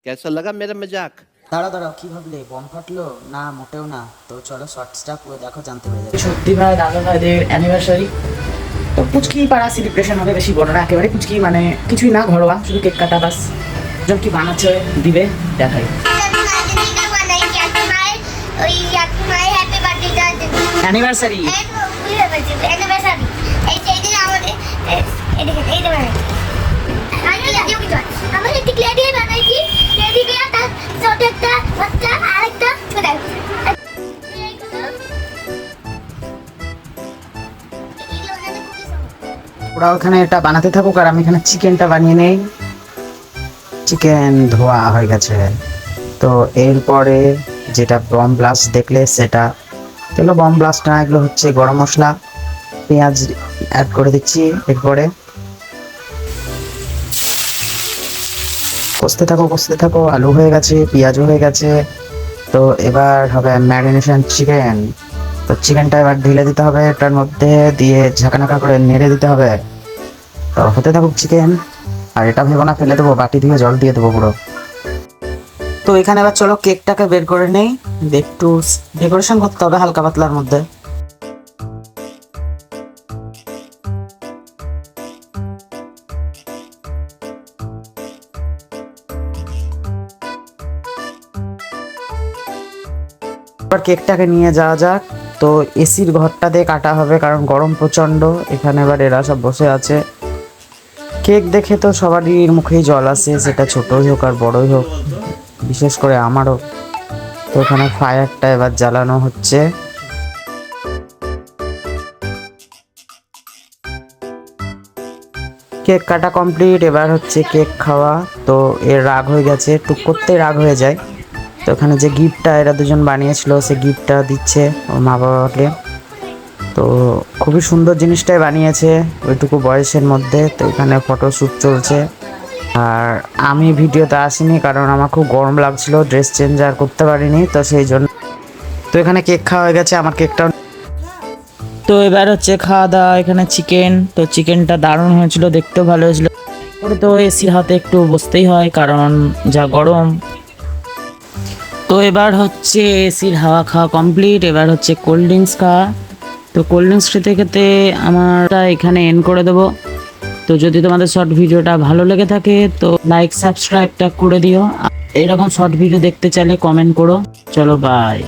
कैसा लगा मेरा मजाक? দাঁড়াও দাঁড়াও, কি ভাবলে বম ফাটলো? না মোটেও না। তো চলো শর্টসটা পুরো দেখো, জানতে পেরে যাবে। সত্যি ভাই দাদা ভাইদের অ্যানিভার্সারি, তো পুচকি পাড়া সেলিব্রেশন হবে, বেশি বড় না, একেবারে পুচকি, মানে কিছুই না, ঘরোয়া, শুধু কেক কাটা বাস। জন কি বানাচ্ছে দিবে দেখাই। অ্যানিভার্সারি ওরা ওখানে এটা বানাতে থাকুক আর আমি এখানে চিকেনটা বানিয়ে নেই। চিকেন ধোয়া হয়ে গেছে, তো এরপরে যেটা বম ব্লাস্ট দেখলে সেটা চলো, বম ব্লাস্ট না, এগুলো হচ্ছে গরম মশলা, পেঁয়াজ অ্যাড করে দিচ্ছি। এরপরে কষতে থাকো, আলু হয়ে গেছে, পেঁয়াজও হয়ে গেছে। তো এবার হবে ম্যারিনেশন চিকেন। তো চিকেনটা এবার ঢেলে দিতে হবে এটার মধ্যে, দিয়ে ঝাঁকানাকা করে নেড়ে দিতে হবে। তো হতে থাকুক চিকেন। আর এটা ভেবো না ফেলে দেবো, বাটি দিয়ে জল দিয়ে দেবো পুরো। তো এখানে এবার চলো কেকটাকে বের করে নেই, একটু ডেকোরেশন করতে হবে হালকা পাতলার মধ্যে। এবার কেকটাকে নিয়ে যাওয়া যাক। তো এসির ঘরটাতে কাটা হবে, কারণ গরম প্রচণ্ড এখানে। এবার এরা সব বসে আছে, কেক দেখে তো সবারই মুখেই জল আসে, সেটা ছোটই হোক আর বড়ই হোক, বিশেষ করে আমারও। তো ওখানে ফায়ারটা এবার জ্বালানো হচ্ছে। কেক কাটা কমপ্লিট, এবার হচ্ছে কেক খাওয়া। তো এর রাগ হয়ে গেছে, টুক করতে রাগ হয়ে যায়। তো ওখানে যে গিফটটা এরা দুজন বানিয়েছিল, সে গিফটটা দিচ্ছে ওর মা বাবাকে। তো খুবই সুন্দর জিনিসটাই বানিয়েছে ওইটুকু বয়সের মধ্যে। তো এখানে ফটোশ্যুট চলছে, আর আমি ভিডিওতে আসিনি কারণ আমার খুব গরম লাগছিল, ড্রেস চেঞ্জ আর করতে পারিনি, তো সেই জন্য। তো এখানে কেক খাওয়া হয়ে গেছে, আমার কেকটাও। তো এবার হচ্ছে খাওয়া দাওয়া, এখানে চিকেন। তো চিকেনটা দারুণ হয়েছিল, দেখতেও ভালো হয়েছিল। পরে তো এসির হাতে একটু বসতেই হয়, কারণ যা গরম। তো এবার হচ্ছে এসির হাওয়া খাওয়া কমপ্লিট, এবার হচ্ছে কোল্ড ড্রিঙ্কস খাওয়া। তো কোল্ড ড্রিঙ্কস খেতে খেতে আমারটা এখানে এন্ড করে দেবো। তো যদি তোমাদের শর্ট ভিডিওটা ভালো লেগে থাকে তো লাইক সাবস্ক্রাইবটা করে দিও। এরকম শর্ট ভিডিও দেখতে চাইলে কমেন্ট করো। চলো বাই।